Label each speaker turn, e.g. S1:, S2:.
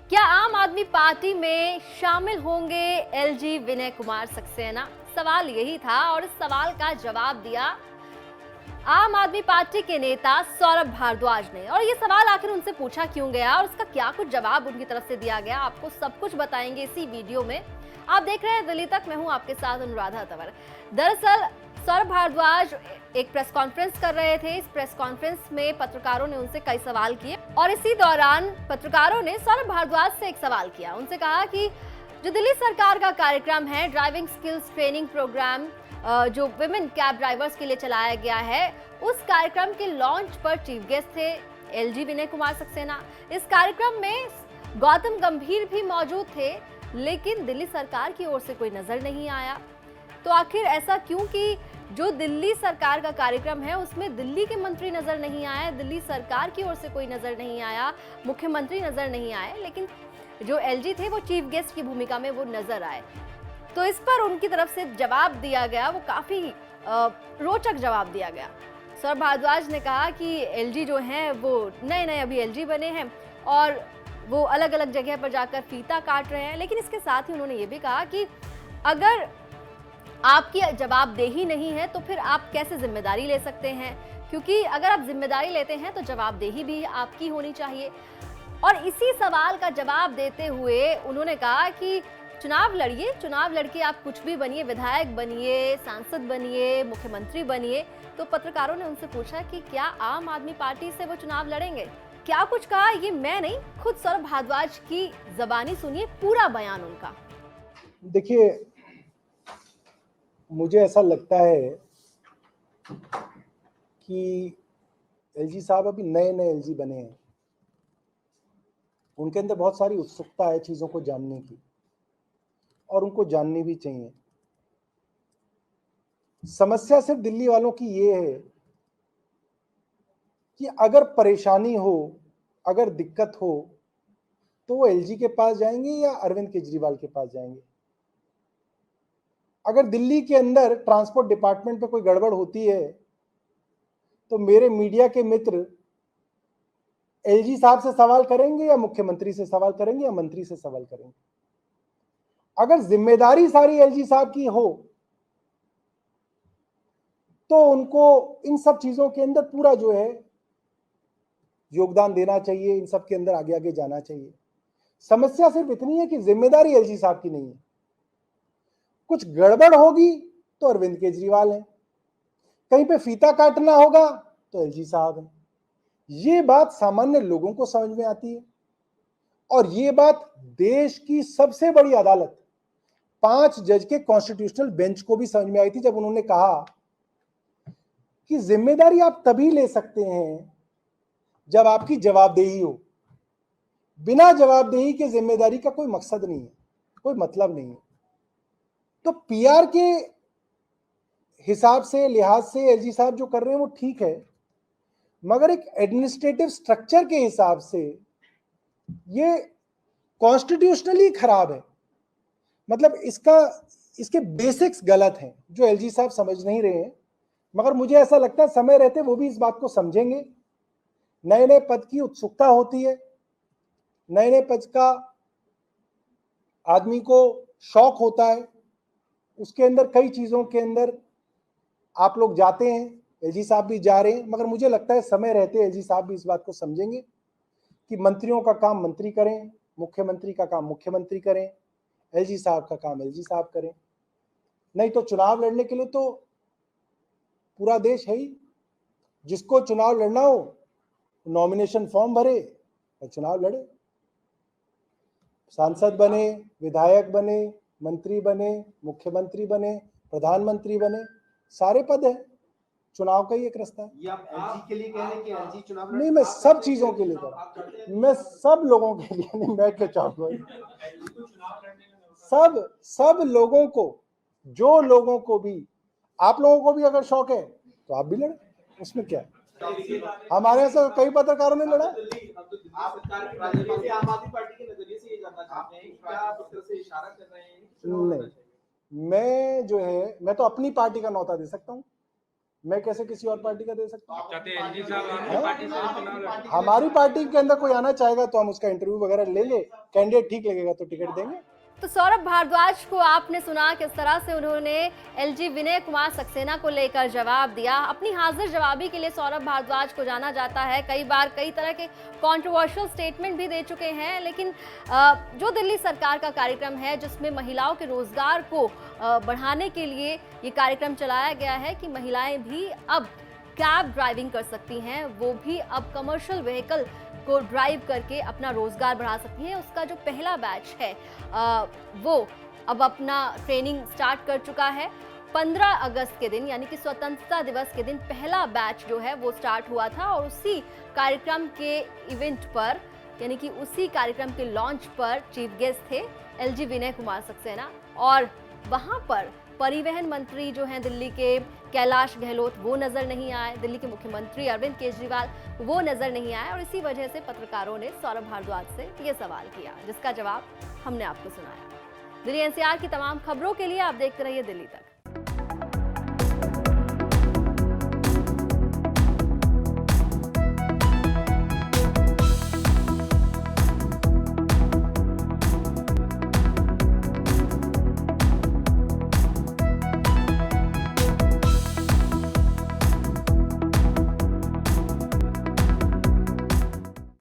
S1: क्या आम आदमी पार्टी में शामिल होंगे एलजी विनय कुमार सक्सेना? सवाल यही था और इस सवाल का जवाब दिया आम आदमी पार्टी के नेता सौरभ भारद्वाज ने। और ये सवाल आखिर उनसे पूछा क्यों गया और इसका क्या कुछ जवाब उनकी तरफ से दिया गया, आपको सब कुछ बताएंगे इसी वीडियो में। आप देख रहे हैं दिल्ली तक, मैं हूं आपके साथ अनुराधा तंवर। दरअसल सौरभ भारद्वाज एक प्रेस कॉन्फ्रेंस कर रहे थे। इस प्रेस कॉन्फ्रेंस में पत्रकारों ने उनसे कई सवाल किए और इसी दौरान पत्रकारों ने सौरभ भारद्वाज से एक सवाल किया। उनसे कहा कि जो दिल्ली सरकार का कार्यक्रम है, ड्राइविंग स्किल्स ट्रेनिंग प्रोग्राम, जो विमेन कैब ड्राइवर्स के लिए चलाया गया है, उस कार्यक्रम के लॉन्च पर चीफ गेस्ट थे एलजी विनय कुमार सक्सेना। इस कार्यक्रम में गौतम गंभीर भी मौजूद थे, लेकिन दिल्ली सरकार की ओर से कोई नजर नहीं आया। तो आखिर ऐसा क्यों कि जो दिल्ली सरकार का कार्यक्रम है उसमें दिल्ली के मंत्री नजर नहीं आए, दिल्ली सरकार की ओर से कोई नजर नहीं आया, मुख्यमंत्री नजर नहीं आए, लेकिन जो एलजी थे वो चीफ गेस्ट की भूमिका में वो नजर आए। तो इस पर उनकी तरफ से जवाब दिया गया, वो काफी रोचक जवाब दिया गया। सौरभ भारद्वाज ने कहा कि एलजी जो हैं वो नए अभी एलजी बने हैं और वो अलग अलग जगह पर जाकर फीता काट रहे हैं, लेकिन इसके साथ ही उन्होंने ये भी कहा कि अगर आपकी जवाबदेही नहीं है तो फिर आप कैसे जिम्मेदारी ले सकते हैं, क्योंकि अगर आप जिम्मेदारी लेते हैं तो जवाबदेही भी आपकी होनी चाहिए। और इसी सवाल का जवाब देते हुए उन्होंने कहा कि चुनाव लड़िए, चुनाव लड़के आप कुछ भी बनिए, विधायक बनिए, सांसद बनिए, मुख्यमंत्री बनिए। तो पत्रकारों ने उनसे पूछा कि क्या आम आदमी पार्टी से वो चुनाव लड़ेंगे। क्या कुछ कहा ये मैं नहीं, खुद सौरभ भारद्वाज की जबानी सुनिए पूरा बयान उनका।
S2: देखिए, मुझे ऐसा लगता है कि एलजी साहब अभी नए एलजी बने हैं, उनके अंदर बहुत सारी उत्सुकता है चीज़ों को जानने की और उनको जाननी भी चाहिए। समस्या सिर्फ दिल्ली वालों की ये है कि अगर परेशानी हो, अगर दिक्कत हो तो वो एलजी के पास जाएंगे या अरविंद केजरीवाल के पास जाएंगे। अगर दिल्ली के अंदर ट्रांसपोर्ट डिपार्टमेंट पे कोई गड़बड़ होती है तो मेरे मीडिया के मित्र एलजी साहब से सवाल करेंगे या मुख्यमंत्री से सवाल करेंगे या मंत्री से सवाल करेंगे। अगर जिम्मेदारी सारी एलजी साहब की हो तो उनको इन सब चीजों के अंदर पूरा जो है योगदान देना चाहिए, इन सब के अंदर आगे आगे जाना चाहिए। समस्या सिर्फ इतनी है कि जिम्मेदारी एलजी साहब की नहीं है। कुछ गड़बड़ होगी तो अरविंद केजरीवाल है, कहीं पे फीता काटना होगा तो एलजी साहब है। ये बात सामान्य लोगों को समझ में आती है और ये बात देश की सबसे बड़ी अदालत 5 जज के कॉन्स्टिट्यूशनल बेंच को भी समझ में आई थी जब उन्होंने कहा कि जिम्मेदारी आप तभी ले सकते हैं जब आपकी जवाबदेही हो। बिना जवाबदेही के जिम्मेदारी का कोई मकसद नहीं है, कोई मतलब नहीं है। तो पीआर के हिसाब से, लिहाज से एलजी साहब जो कर रहे हैं वो ठीक है, मगर एक एडमिनिस्ट्रेटिव स्ट्रक्चर के हिसाब से ये कॉन्स्टिट्यूशनली खराब है। मतलब इसके बेसिक्स गलत हैं जो एलजी साहब समझ नहीं रहे हैं, मगर मुझे ऐसा लगता है समय रहते वो भी इस बात को समझेंगे। नए पद की उत्सुकता होती है, नए पद का आदमी को शौक होता है, उसके अंदर कई चीजों के अंदर आप लोग जाते हैं, एलजी साहब भी जा रहे हैं, मगर मुझे लगता है समय रहते एलजी साहब भी इस बात को समझेंगे कि मंत्रियों का काम मंत्री करें, मुख्यमंत्री का काम मुख्यमंत्री करें, एलजी साहब का काम एलजी साहब करें। नहीं तो चुनाव लड़ने के लिए तो पूरा देश है ही। जिसको चुनाव लड़ना हो नॉमिनेशन फॉर्म भरे और चुनाव लड़े, सांसद बने, विधायक बने, मंत्री बने, मुख्यमंत्री बने, प्रधानमंत्री बने, सारे पद है। चुनाव का ही एक रास्ता है।
S3: ये आप एलजी के लिए कह रहे हैं कि एलजी चुनाव
S2: नहीं, मैं सब चीजों के लिए कर, मैं सब लोगों के लिए नहीं, मैं क्या चाहूंगा सब लोगों को, जो लोगों को भी, आप लोगों को भी अगर शौक है तो आप भी लड़े, उसमें क्या है। हमारे यहाँ से कई पत्रकारों ने लड़ा। नहीं, मैं जो है, मैं तो अपनी पार्टी का न्योता दे सकता हूँ। मैं कैसे किसी और पार्टी का दे सकता हूँ?
S4: आप चाहते हैं एलजी साहब आपकी पार्टी से चुनाव लड़ें?
S2: हमारी पार्टी के अंदर कोई आना चाहेगा तो हम उसका इंटरव्यू वगैरह लेंगे, कैंडिडेट ठीक लगेगा तो टिकट देंगे।
S1: तो सौरभ भारद्वाज को आपने सुना किस तरह से उन्होंने एलजी विनय कुमार सक्सेना को लेकर जवाब दिया। अपनी हाजिर जवाबी के लिए सौरभ भारद्वाज को जाना जाता है, कई बार कई तरह के कंट्रोवर्शियल स्टेटमेंट भी दे चुके हैं, लेकिन जो दिल्ली सरकार का कार्यक्रम है जिसमें महिलाओं के रोजगार को बढ़ाने के लिए ये कार्यक्रम चलाया गया है कि महिलाएं भी अब कैब ड्राइविंग कर सकती हैं, वो भी अब कमर्शियल व्हीकल को ड्राइव करके अपना रोजगार बढ़ा सकती हैं। उसका जो पहला बैच है वो अब अपना ट्रेनिंग स्टार्ट कर चुका है। 15 अगस्त के दिन यानी कि स्वतंत्रता दिवस के दिन पहला बैच जो है वो स्टार्ट हुआ था और उसी कार्यक्रम के इवेंट पर यानी कि उसी कार्यक्रम के लॉन्च पर चीफ गेस्ट थे एलजी विनय कुमार सक्सेना और वहां पर परिवहन मंत्री जो हैं दिल्ली के कैलाश गहलोत वो नजर नहीं आए, दिल्ली के मुख्यमंत्री अरविंद केजरीवाल वो नजर नहीं आए और इसी वजह से पत्रकारों ने सौरभ भारद्वाज से ये सवाल किया जिसका जवाब हमने आपको सुनाया। दिल्ली एनसीआर की तमाम खबरों के लिए आप देखते रहिए दिल्ली तक।